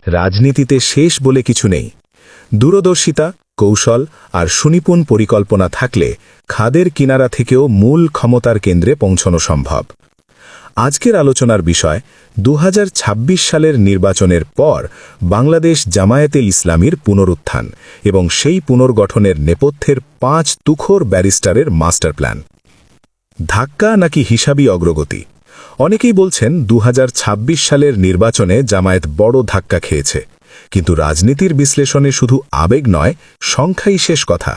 রাজনীতিতে শেষ বলে কিছু নেই। দূরদর্শিতা, কৌশল আর সুনিপুণ পরিকল্পনা থাকলে খাদের কিনারা থেকেও মূল ক্ষমতার কেন্দ্রে পৌঁছানো সম্ভব। আজকের আলোচনার বিষয় 2026 সালের নির্বাচনের পর বাংলাদেশ জামায়াতে ইসলামীর পুনরুত্থান এবং সেই পুনর্গঠনের নেপথ্যের 5 তুখোর ব্যারিস্টারের মাস্টার প্ল্যান। ধাক্কা নাকি হিসাবী অগ্রগতি? অনেকেই বলছেন 2026 সালের নির্বাচনে জামায়াত বড় ধাক্কা খেয়েছে, কিন্তু রাজনীতির বিশ্লেষণে শুধু আবেগ নয়, সংখ্যাই শেষ কথা।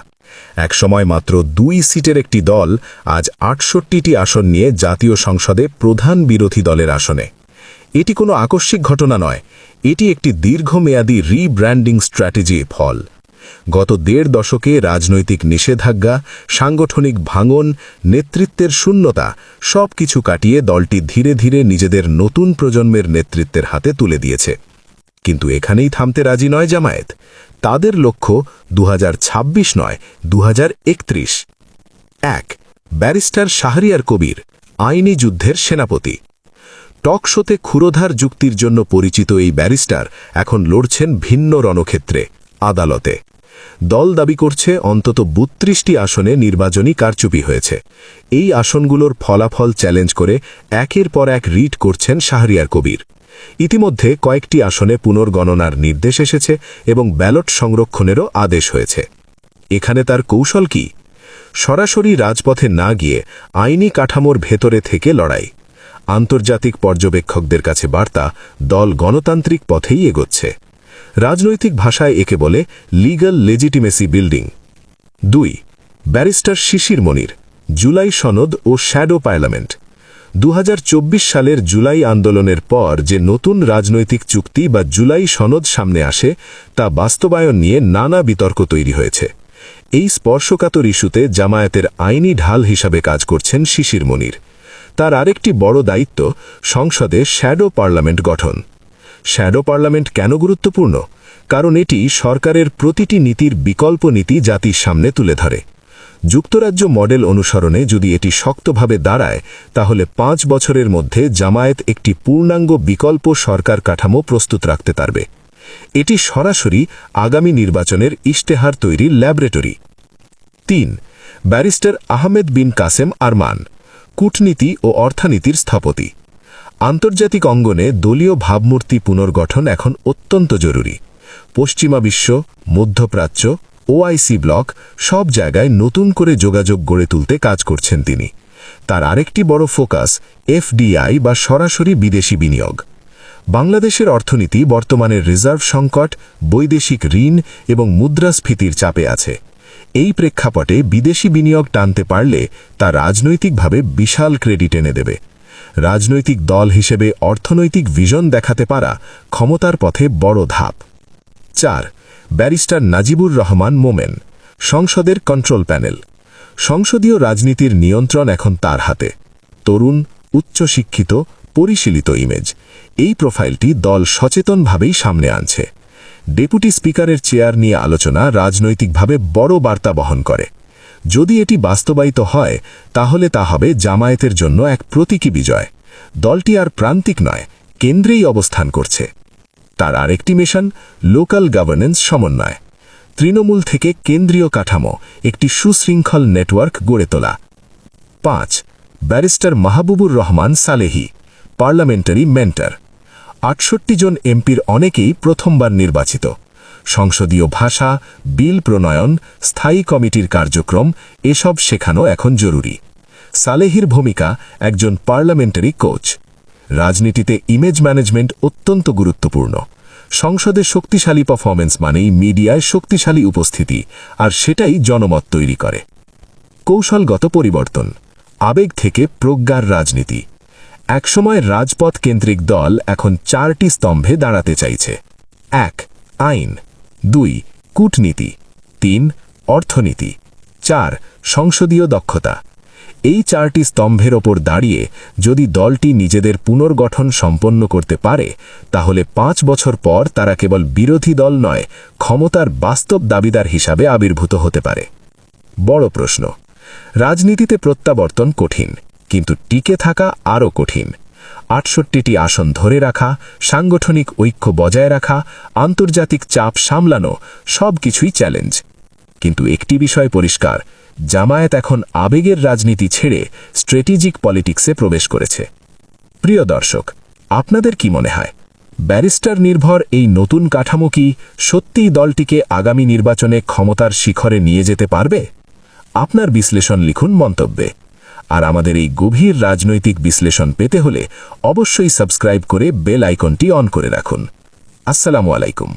একসময় মাত্র 2 সিটের একটি দল আজ 68টি আসন নিয়ে জাতীয় সংসদে প্রধান বিরোধী দলের আসনে। এটি কোনো আকস্মিক ঘটনা নয়, এটি একটি দীর্ঘমেয়াদী রিব্র্যান্ডিং স্ট্র্যাটেজি ফল। গত 1.5 দশকে রাজনৈতিক নিষেধাজ্ঞা, সাংগঠনিক ভাঙন, নেতৃত্বের শূন্যতা সবকিছু কাটিয়ে দলটি ধীরে ধীরে নিজেদের নতুন প্রজন্মের নেতৃত্বের হাতে তুলে দিয়েছে। কিন্তু এখানেই থামতে রাজি নয় জামায়াত। তাদের লক্ষ্য 2026 নয়, 2031। 1. ব্যারিস্টার শাহরিয়ার কবির, আইনি যুদ্ধের সেনাপতি। টক শোতে ক্ষুরোধার যুক্তির জন্য পরিচিত এই ব্যারিস্টার এখন লড়ছেন ভিন্ন রণক্ষেত্রে, আদালতে। দল দাবি করছে অন্তত 32টি আসনে নির্বাচনী কারচুপি হয়েছে। এই আসনগুলোর ফলাফল চ্যালেঞ্জ করে একের পর এক রিট করছেন শাহরিয়ার কবির। ইতিমধ্যে কয়েকটি আসনে পুনর্গণনার নির্দেশ এসেছে এবং ব্যালট সংরক্ষণেরও আদেশ হয়েছে। এখানে তার কৌশল কি? সরাসরি রাজপথে না গিয়ে আইনি কাঠামোর ভেতরে থেকে লড়াই। আন্তর্জাতিক পর্যবেক্ষকদের কাছে বার্তা, দল গণতান্ত্রিক পথেই এগোচ্ছে। রাজনৈতিক ভাষায় একে বলে লিগ্যাল লেজিটিমেসি বিল্ডিং। 2. ব্যারিস্টার শিশির মনির, জুলাই সনদ ও শ্যাডো পার্লামেন্ট। 2024 সালের জুলাই আন্দোলনের পর যে নতুন রাজনৈতিক চুক্তি বা জুলাই সনদ সামনে আসে, তা বাস্তবায়ন নিয়ে নানা বিতর্ক তৈরি হয়েছে। এই স্পর্শকাতর ইস্যুতে জামায়াতের আইনি ঢাল হিসাবে কাজ করছেন শিশির মনির। তার আরেকটি বড় দায়িত্ব সংসদে শ্যাডো পার্লামেন্ট গঠন। শ্যাডো পার্লামেন্ট কেন গুরুত্বপূর্ণ? কারণ এটি সরকারের প্রতিটি নীতির বিকল্প নীতি জাতির সামনে তুলে ধরে। যুক্তরাজ্য মডেল অনুসরণে যদি এটি শক্তভাবে দাঁড়ায়, তাহলে 5 বছরের মধ্যে জামায়াত একটি পূর্ণাঙ্গ বিকল্প সরকার কাঠামো প্রস্তুত রাখতে পারবে। এটি সরাসরি আগামী নির্বাচনের ইশতেহার তৈরির ল্যাবরেটরি। 3. ব্যারিস্টার আহমেদ বিন কাসেম আরমান, কূটনীতি ও অর্থনীতির স্থপতি। আন্তর্জাতিক অঙ্গনে দলীয় ভাবমূর্তি পুনর্গঠন এখন অত্যন্ত জরুরি। পশ্চিমা বিশ্ব, মধ্যপ্রাচ্য, ওআইসি ব্লক সব জায়গায় নতুন করে যোগাযোগ গড়ে তুলতে কাজ করছেন তিনি। তার আরেকটি বড় ফোকাস এফডিআই বা সরাসরি বিদেশি বিনিয়োগ। বাংলাদেশের অর্থনীতি বর্তমানে রিজার্ভ সংকট, বৈদেশিক ঋণ এবং মুদ্রাস্ফীতির চাপে আছে। এই প্রেক্ষাপটে বিদেশি বিনিয়োগ টানতে পারলে তা রাজনৈতিকভাবে বিশাল ক্রেডিট এনে দেবে। রাজনৈতিক দল হিসেবে অর্থনৈতিক ভিশন দেখাতে পারা ক্ষমতার পথে বড় ধাপ। 4. ব্যারিস্টার নাজিবুর রহমান মোমেন, সংসদের কন্ট্রোল প্যানেল। সংসদীয় রাজনীতির নিয়ন্ত্রণ এখন তার হাতে। তরুণ, উচ্চশিক্ষিত, পরিশীলিত ইমেজ। এই প্রোফাইলটি দল সচেতনভাবেই সামনে আনছে। ডেপুটি স্পিকারের চেয়ার নিয়ে আলোচনা রাজনৈতিকভাবে বড় বার্তা বহন করে। যদি এটি বাস্তবায়িত হয়, তাহলে তা হবে জামায়াতের জন্য এক প্রতীকী বিজয়। দলটি আর প্রান্তিক নয়, কেন্দ্রেই অবস্থান করছে। তার আরেকটি মিশন লোকাল গভর্নেন্স সমন্বয়। তৃণমূল থেকে কেন্দ্রীয় কাঠামো, একটি সুশৃঙ্খল নেটওয়ার্ক গড়ে তোলা। 5. Barrister Mahbubur Rahman Salehi, parliamentary mentor. 68 জন এমপির অনেকেই প্রথমবার নির্বাচিত। সংসদীয় ভাষা, বিল প্রণয়ন, স্থায়ী কমিটির কার্যক্রম এসব শেখানো এখন জরুরি। সালেহির ভূমিকা একজন পার্লামেন্টারি কোচ। রাজনীতিতে ইমেজ ম্যানেজমেন্ট অত্যন্ত গুরুত্বপূর্ণ। সংসদে শক্তিশালী পারফরমেন্স মানেই মিডিয়ায় শক্তিশালী উপস্থিতি, আর সেটাই জনমত তৈরি করে। কৌশলগত পরিবর্তন, আবেগ থেকে প্রজ্ঞার রাজনীতি। একসময় রাজপথ কেন্দ্রিক দল এখন 4টি স্তম্ভে দাঁড়াতে চাইছে। 1. আইন। 2. কূটনীতি। 3. অর্থনীতি। 4. সংসদীয় দক্ষতা। এই 4টি স্তম্ভের ওপর দাঁড়িয়ে যদি দলটি নিজেদের পুনর্গঠন সম্পন্ন করতে পারে, তাহলে 5 বছর পর তারা কেবল বিরোধী দল নয়, ক্ষমতার বাস্তব দাবিদার হিসাবে আবির্ভূত হতে পারে। বড় প্রশ্ন, রাজনীতিতে প্রত্যাবর্তন কঠিন, কিন্তু টিকে থাকা আরও কঠিন। ৬৮টি আসন ধরে রাখা, সাংগঠনিক ঐক্য বজায় রাখা, আন্তর্জাতিক চাপ সামলানো সবকিছুই চ্যালেঞ্জ। কিন্তু একটি বিষয় পরিষ্কার, জামায়াত এখন আবেগের রাজনীতি ছেড়ে স্ট্র্যাটেজিক পলিটিক্সে প্রবেশ করেছে। প্রিয় দর্শক, আপনাদের কি মনে হয়, ব্যারিস্টার নির্ভর এই নতুন কাঠামো কি সত্যিই দলটিকে আগামী নির্বাচনে ক্ষমতার শিখরে নিয়ে যেতে পারবে? আপনার বিশ্লেষণ লিখুন মন্তব্যে। আর আমাদের এই গভীর রাজনৈতিক বিশ্লেষণ পেতে হলে অবশ্যই সাবস্ক্রাইব করে বেল আইকনটি অন করে রাখুন। আসসালামু আলাইকুম।